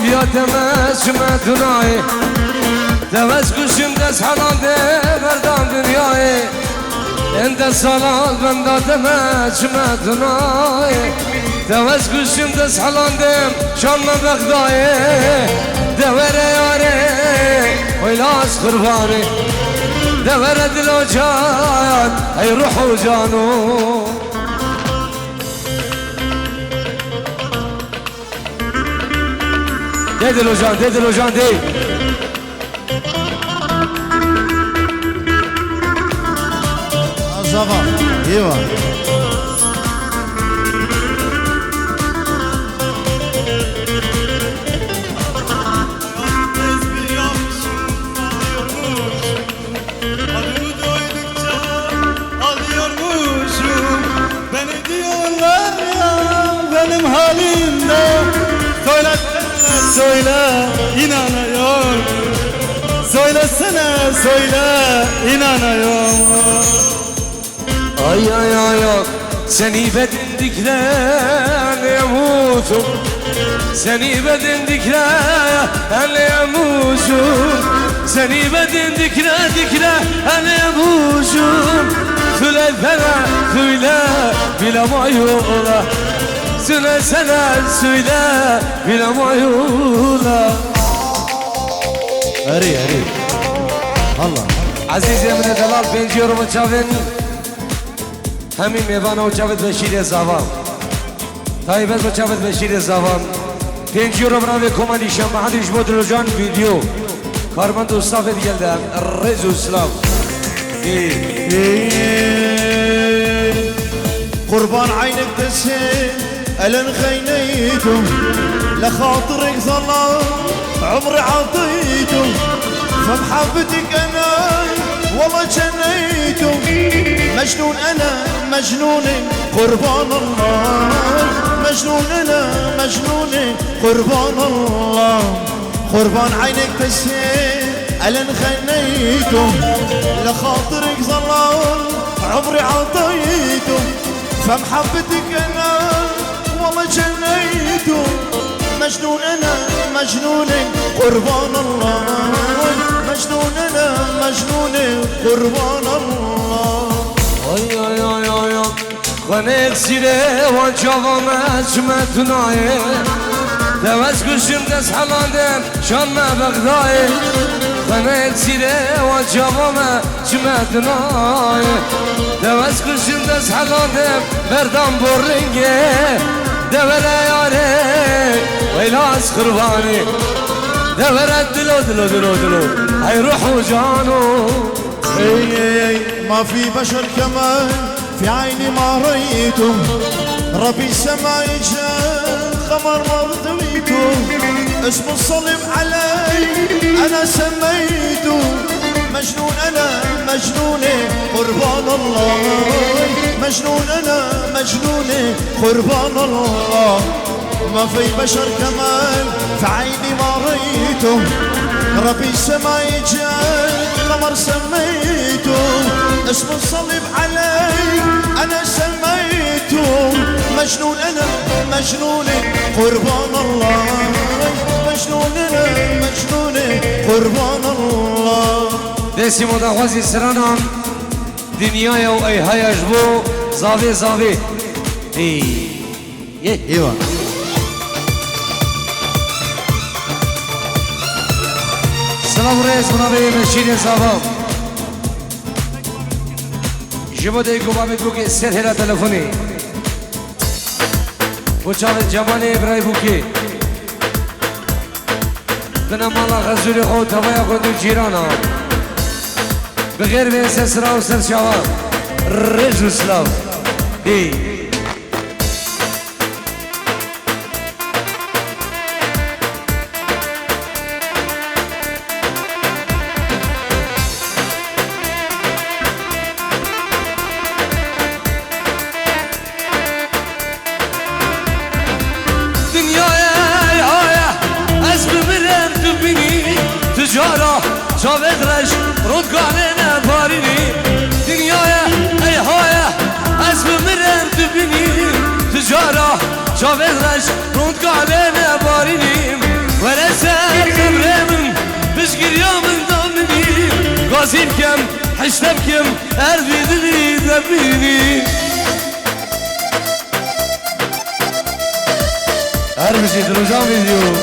بیا دمش مدونای دمش کشم دست حلانده بردم دنیای انت سالات من دادمش مدونای دمش کشم دست حلانده شام بغدای دوره یاره ویلاس قربانی دوره دل و جان ای روح و جانو ده دل و جان ده دل و جان ده آزاقا ایوان benim halimde söyle inanıyor söylesene söyle inanıyor ay ay ay ay seni bedindiklerle yamutum seni bedindiklerle yamutum seni bedindiklerle yamutum söyle bilemayula söyle bilemayula هري هري الله عزیز من دلال بنجیرو مچاون همین میوانه و چاوت بشیر زاوان تایبت و چاوت بشیر زاوان بنجیرو برای کمالی شنبه حدیش بود جان ویدیو کارمند استافت geldi رز اسلام قربان عينك تسهل ألن خينيته لخاطرك ظلام عمري عطيته فمحبتك أنا والله جنيته مجنون أنا مجنوني قربان الله مجنون أنا مجنوني قربان الله قربان عينك تسهل ألن خينيته لخاطرك ظلام عمري عطيته فمحبتك أنا والله جنيته مجنون أنا مجنوني قربان الله مجنون أنا مجنوني قربان الله ay ay ay ay ay خانه سیره و جوام اجمتنای دوست کشم دست حلاندم شام بغدای خانه سیره و جوام اجمتنای دوست کشم دست حلاندم بردم برنگه دوره یاره ویلاس قربانی دوره دلو دلو دلو دلو ای روح و جانو اي ما في بشر كمان في عيني ما رأيته ربي السماء جاء خمر مرضيته اسم الصلب علي انا سميته مجنون انا مجنوني قربان الله مجنون انا مجنوني قربان الله ما في بشر كمان في عيني ما رأيته ربي السماء جاء قمر سميته اسم الصليب علي انا سميته مجنون انا مجنوني قربان الله مجنون انا مجنوني قربان الله دستی مدخوازی سرانم دنیای و ای هایش بو زاوی زاوی ايوه سلام رئیس منابع مشیر زاوام جبو دیگو بامید بو که سر هلا تلفونی بچاوت جوان ابراهیم بو که بنا مالا غزوری خود هوایا کندو جیرانا بغیر به سسرا و سرشاوان رز و سلاو تجارة شابت رش رودگانه نبارینی دنیای ای هایه از بمرم تبینی تجارة شابت رش رودگانه نبارینی ور اشتبكم ارفدني دبيني ارمشي دروجان فيديو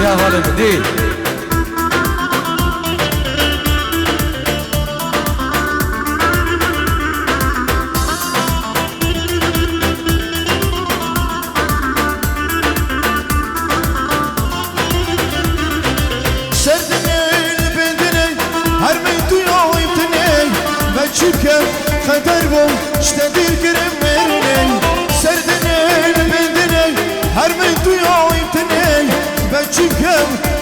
يا غالب دي Çünkü kader bu işte dilgirim verine Serdine bildine her meyduya imtine Ben çünkü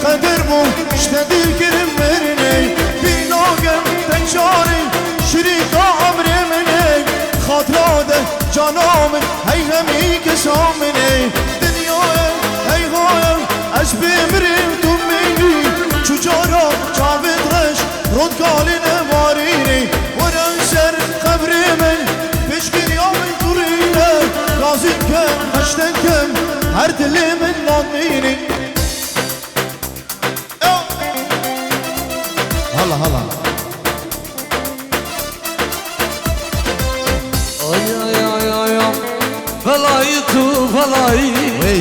kader bu işte dilgirim verine Bir nogem tencari şirika amremine Hatrade canamın heyhemi kesamine Dünyaya heyhaya ez bimrim tummini Çucara çavid reş rodkaline varini سر قبري من بشكل يوم طريقة لازم كم هشتن كم هرد اللي من ناضميني هلا هلا اي اي اي اي فلاي تو فلاي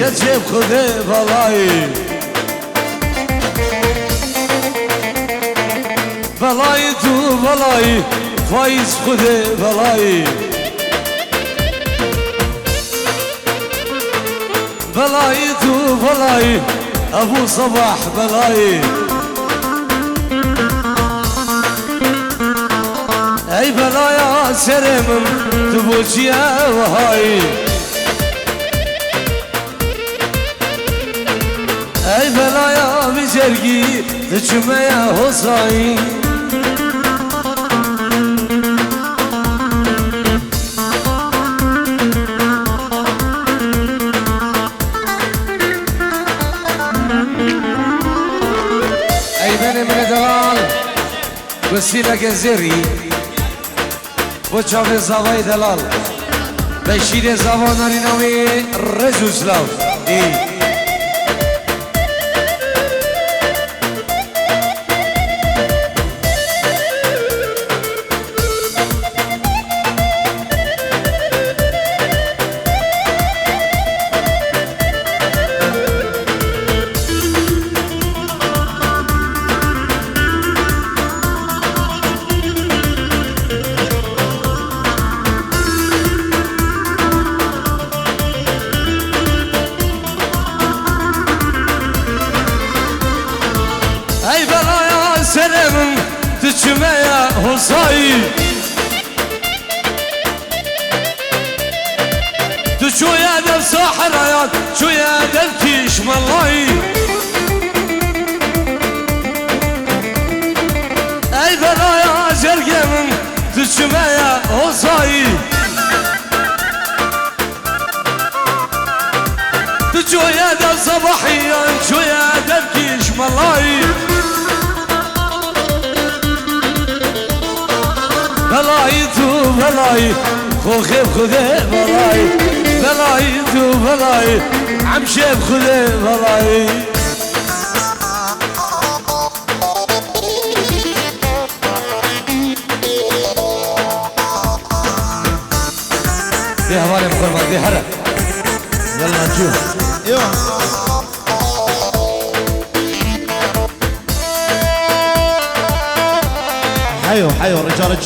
كتشف خذي فلاي فلاي تو فلاي فايز خذي بلاي بلاي تو بلاي ابو صباح بلاي اي بلايا سرمم تبوشيا وهاي اي بلايا بجرقي تشميا حسين وسيلة جزيري وشافي زاوي دلال بشير زاوي ناريناوي رزوسلاو تشميا حسين تشو يا دل ساحر عياد شو يا دل كيش ملاي اي بلايا زرقة من تشميا حسين تشو يا دل صباحيا شو يا دل كيش ملاي بلاي تو بلاي خو خيب خذي بلاي بلاي تو بلاي عم شيب خذي بلاي دي هوالي مخربات دي حرق يلا نشوف حيو حيو الرجال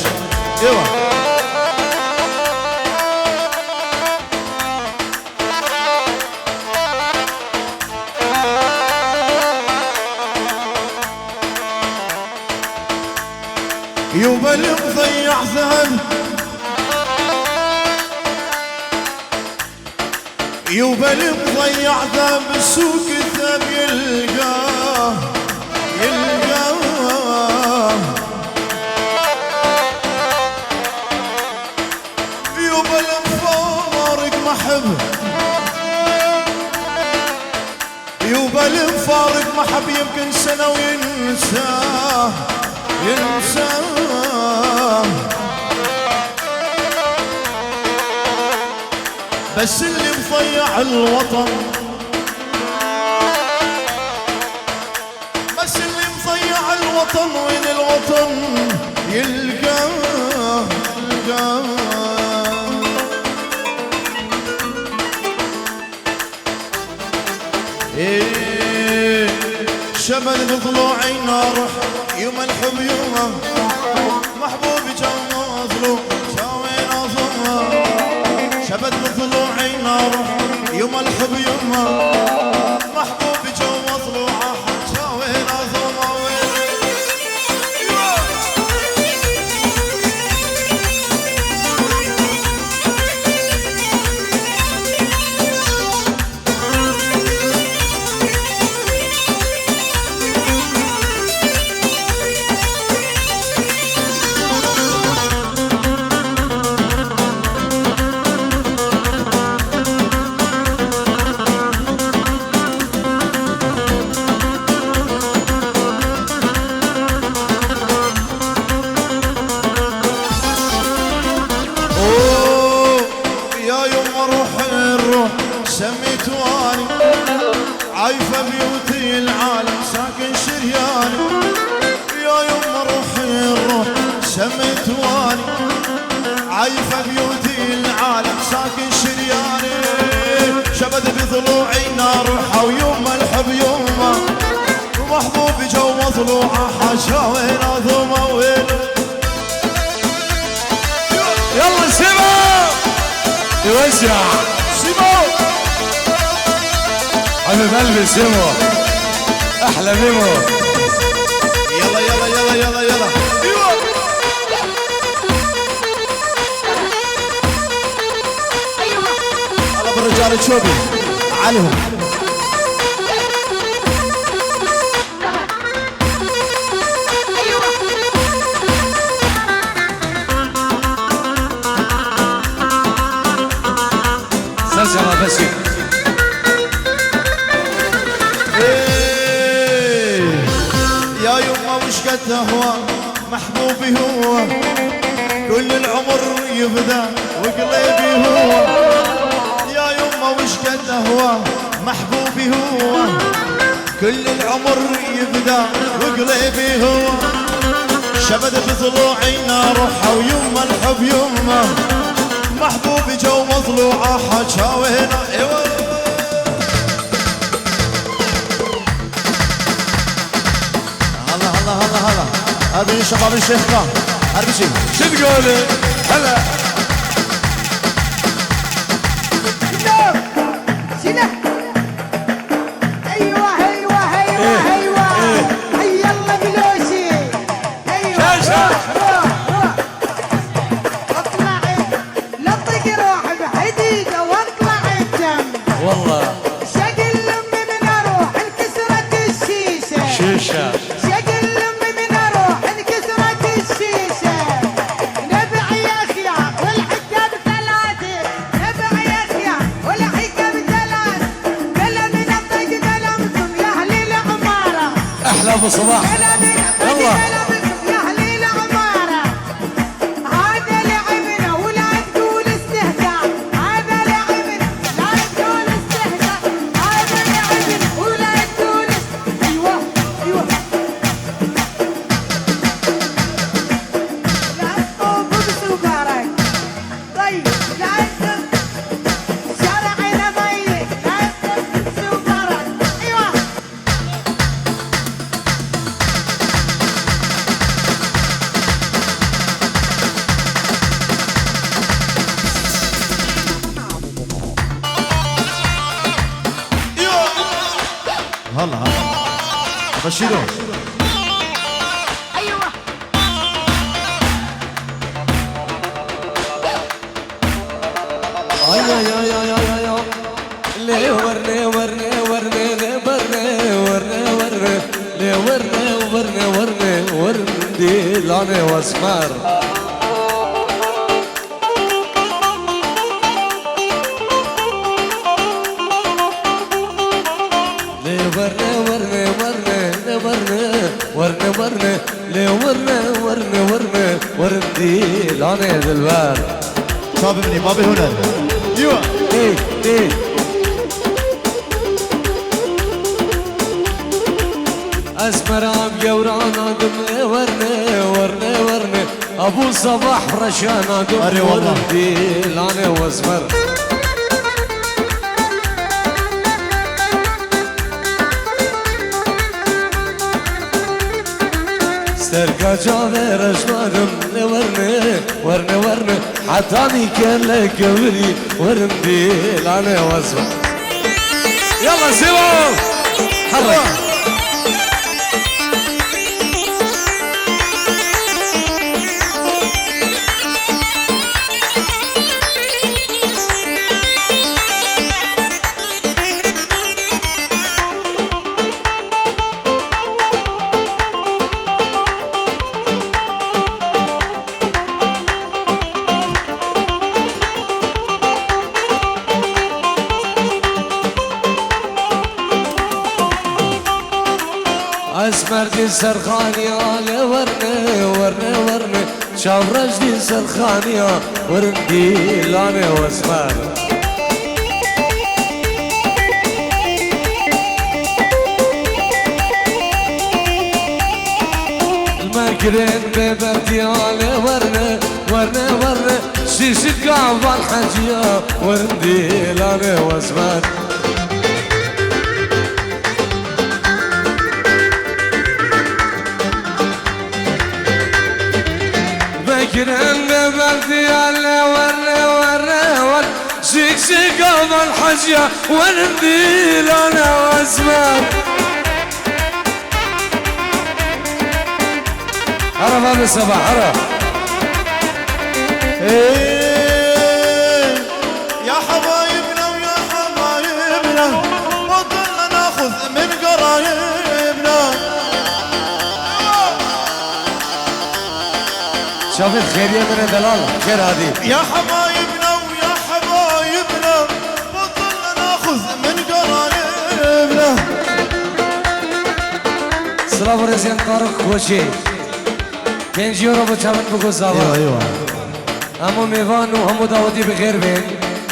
ايوه يوبا اللي مضيع ذهب يوبا اللي مضيع ذهب السوق الذهب يلقاه يوبا المفارق محب يوبا المفارق محب يمكن سنة وينساه بس اللي مضيع الوطن بس اللي مضيع الوطن الوطن وين الوطن يلقاه إيه شمل بضلوعي نار يوم الحب يومه محبوبي جو مظلوم شاوين أظلمه شبت بضلوعي نار يوم الحب يومه محبوبي جو مظلوعه شاوين أظلمه سميتواني عايفة بيوتي العالم ساكن شرياني يا يما روحي الروح سميتواني عايفة بيوتي العالم ساكن شرياني شبد بضلوعي نار ويوم الحب يومه ومحبوبي جو مضلوعه حاشا وين اظلمه وين يلا سيبو يوسع سيبو حبيب قلبي سيبو احلى ميمو يلا يلا يلا يلا يلا هلا بالرجال الشوبي عليهم سلسلة بسيط يا يما وش قد هو محبوبي هو كل العمر يفدى وقلبي هو يا يما وش قد هو محبوبي هو كل العمر يفدى وقلبي هو شبد بضلوعي نارها ويما الحب يمه محبوبي جو مضلوعه حجاوينا ايوه هلا هذه شباب الشيخ كان اربشي شو تقولي هلا شنو ايوه ايوه ايوه ايوه هيا يلا بلوشي ايوه اطلعي لطقي روحي بحديده واطلعي الجنب والله شقل امي من اروح انكسرت الشيشه شيشه ابو صباح يلا يا اهل العماره هذا لعبنا ولا تقول استهزاء هذا لعبنا لا تقول استهزاء هذا لعبنا ولا تقول ايوه ايوه لا تطوف بسوقارك طيب لا شارعنا ضيق لا تطوف بسوقارك ايوه هلا بشيروا ايوه يا ليه ورني ورني ورني ورني ورني ورني ليه ورني ورني ورني ورني لاني واسمر ورني ليه ورني وردي لاني دلبر صاب مني ما بهنا ايوه اسمرام جورانا دم ورنه ورنه ورنه ابو صباح رشانا دم أري والله. وردي لانه واسمر استرقى جاوه رشمارم ورنه ورنه ورنه حتاني كان لك وري ورندي لانه واسمر يلا سوا حرك اسمر دي سرخاني على ورنه ورنه ورنه شافرج دي سرخاني ورندي لانه واسمر المكرين ببرتي على ورنه ورنه ورنه شيشك عفال حجيه ورندي لانه واسمر فكرن ببلدي على ورنه ورنه ورنه شيك قضى الحجة وردي لنا واسمر عرف هذا الصباح عرف يا حبايبنا ويا حبايبنا وضلنا ناخذ من قرايبنا شوف الخيرية من دلال خير هذه يا حبايبنا ويا حبايبنا وضلنا ناخذ من قرايبنا سلام رزين طارق وشي 5 يورو بتشامن بقول زاوا ايوه همو ميفان وهمو داودي بخير بين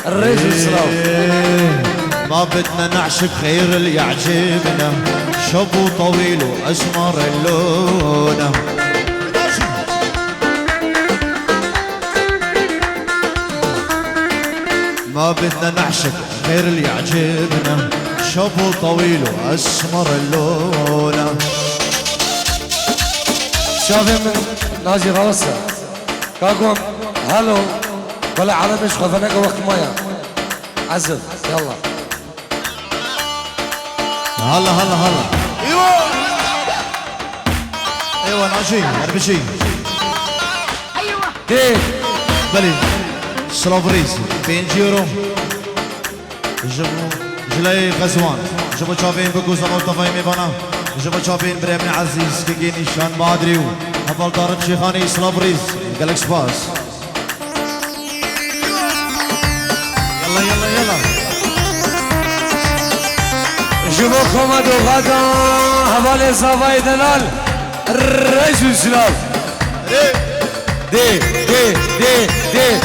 الرجل سلام ما بدنا نعشق خير اللي يعجبنا شب طويل واسمر اللونه ما بدنا نعشق غير اللي يعجبنا شب طويل واسمر اللونه شافي من ناجي غوصة كاكم هلو ولا على مش خفناك وقت مايا عزف يلا هلا هلا هلا ايوه ايوه ناجي هربشي دي بلي سلوفريز 20 يورو جبو جلاي غزوان جبو شافين بقوز ملطفة ميبانا جبو شافين بريمن عزيز كيكي نيشان بادريو هفل طارق شيخاني سلوفريز جالكس باس يلا يلا يلا جبو كومادو غدا حوالي صفاي دلال الرجل سلاف دي دي دي دي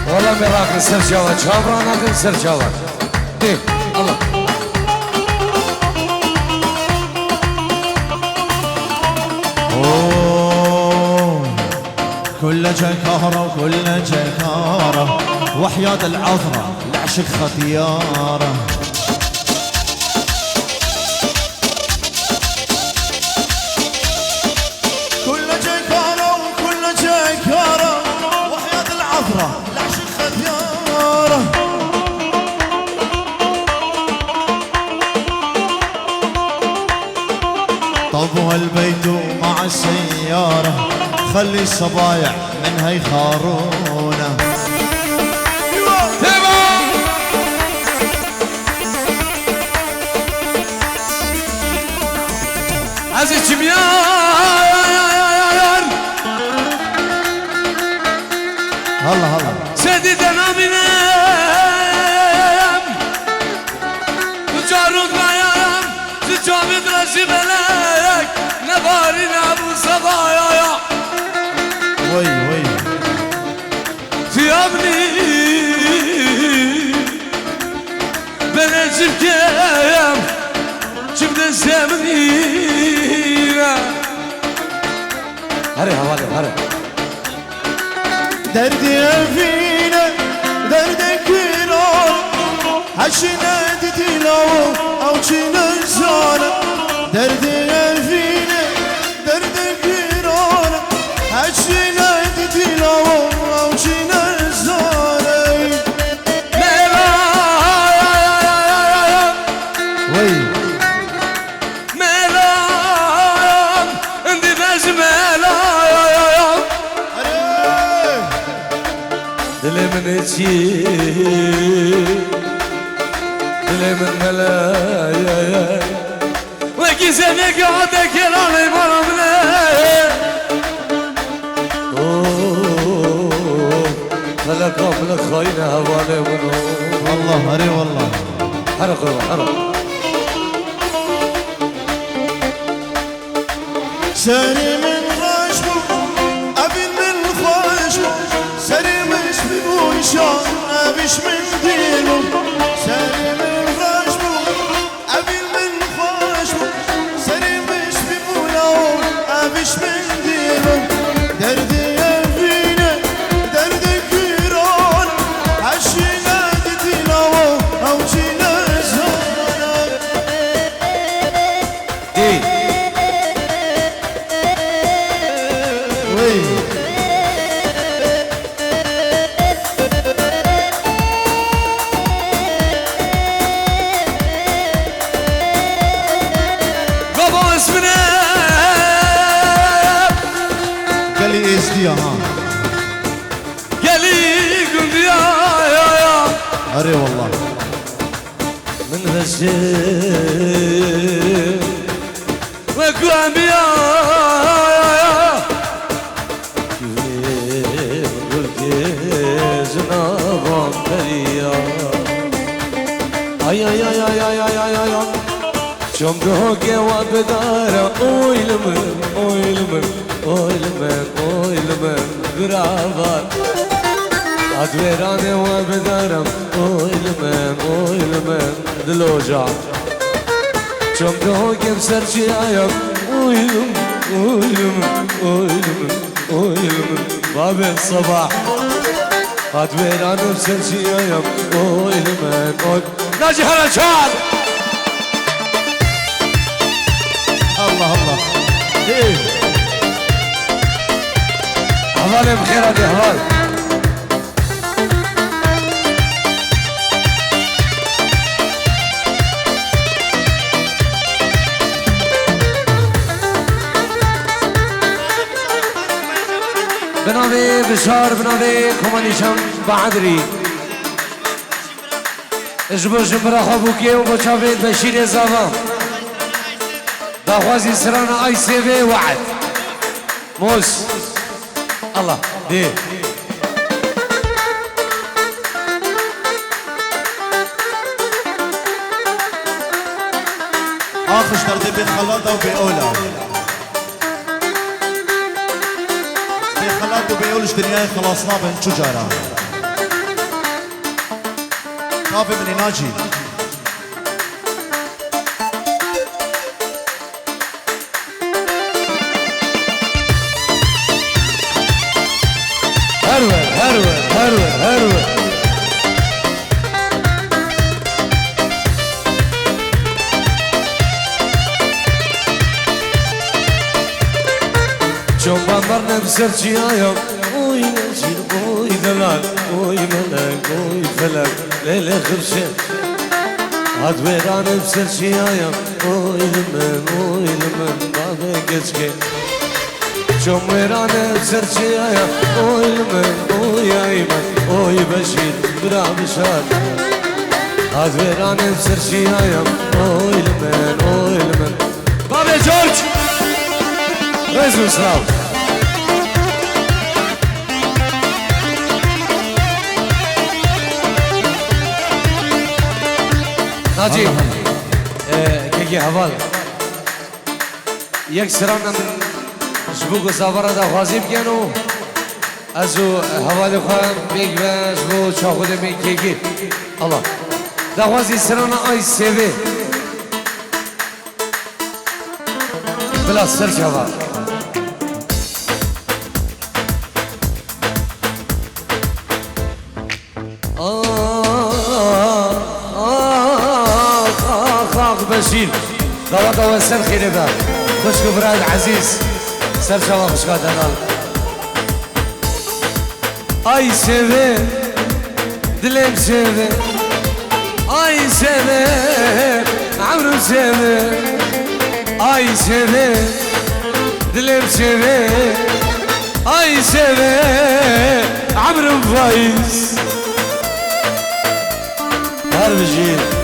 والله مراكن سر جواد شابرانا كن سر جواد دي الله كل جكارة وكل جكارة وحياة العذرة العشق ختيارة كل جكارة وكل جكارة وحياة العذرة العشق ختيارة طب هالبيت مع السيارة خلي الصبايع منها يخارونا عزيز شميان هلا هلا سيدي دنامينم تجارو غايام تجامد رشي بلاك نبارين ابو صبايا وي وي في امني هره حواله هره دردي فينا دردك نار عشنا تتلاو او شنا زانا دردي فينا دردك نار عشنا تتلاو او شنا زانا وي ملام اندي بس ملام دلي من اتشي دلي من ملايا وكي سنك عدك راني مرمنا خلق قبل خاينة هوالي منو والله هري والله حرق حرق سري من خشمه أبي من خشمه سري مش بموشان أبيش من دينه سري من خشمه أبي من خشمه سري مش بمولاه أبيش من دينه دردي فينا دردي كيران عشنا تتلاوه أو جينا زانا دي وي بابا اسمنا قال لي ايش دي ها قالي قلت يا هري والله من غشيم وكوام يا قلت جنابان بريا ay ay ay ay ay ay ay ay ay Çomdu geva bedara oylumum oylumum oylumum oylumum gravar Adverane va bedaram oylumum oylumum diloja Çomdu gem serçi ayak oylum oylum oylum oylum babel sabah Adverane serçi ayak oylum oylum Naci Haraçan الله الله ايه حوالي بخير هذه حوال بناوي بشار بناوي كومانيشان بعدري اجبو جمرا خبوكي وبشافيد بشير زاوام داخوازي سرانا اي سي في وعد موس الله دي اخش ترتيب بين خلاطه وبيقولها بين خلاطه وبيقولش دنياي خلصنا بين شجره طافي من ناجي هرول هرول هرول هرول شوف بمرنا بسرجي يوم اوي نجيل اوي دلال اوي ملك اوي فلك ليلة خرشة هاد ويران بسرجي يوم اوي لمن اوي لمن بابا قسكي شوف ويران بسرجي يوم اوي لمن اوي ايمن اوي بشير برا بشار هاد ويران بسرجي يوم اوي لمن اوي لمن بابا جورج رئيس الإسلام ناجي كيكي حوال یک سرانا من شبوك وصابرة دا خوازيب كيانو ازو حوالي خوان بيك و شبو چاخوده من كيكي الله دا خوازي سرانا آي سيوه بلا سرچ حوال بشيل دوا دوا سر خير بقى خوشكو براد عزيز سر شوا خوشكا دلال اي سيفي دلم سيفي اي سيفي عمرو سيفي اي سيفي دلم سيفي اي سيفي عمرو فايز هرب جيل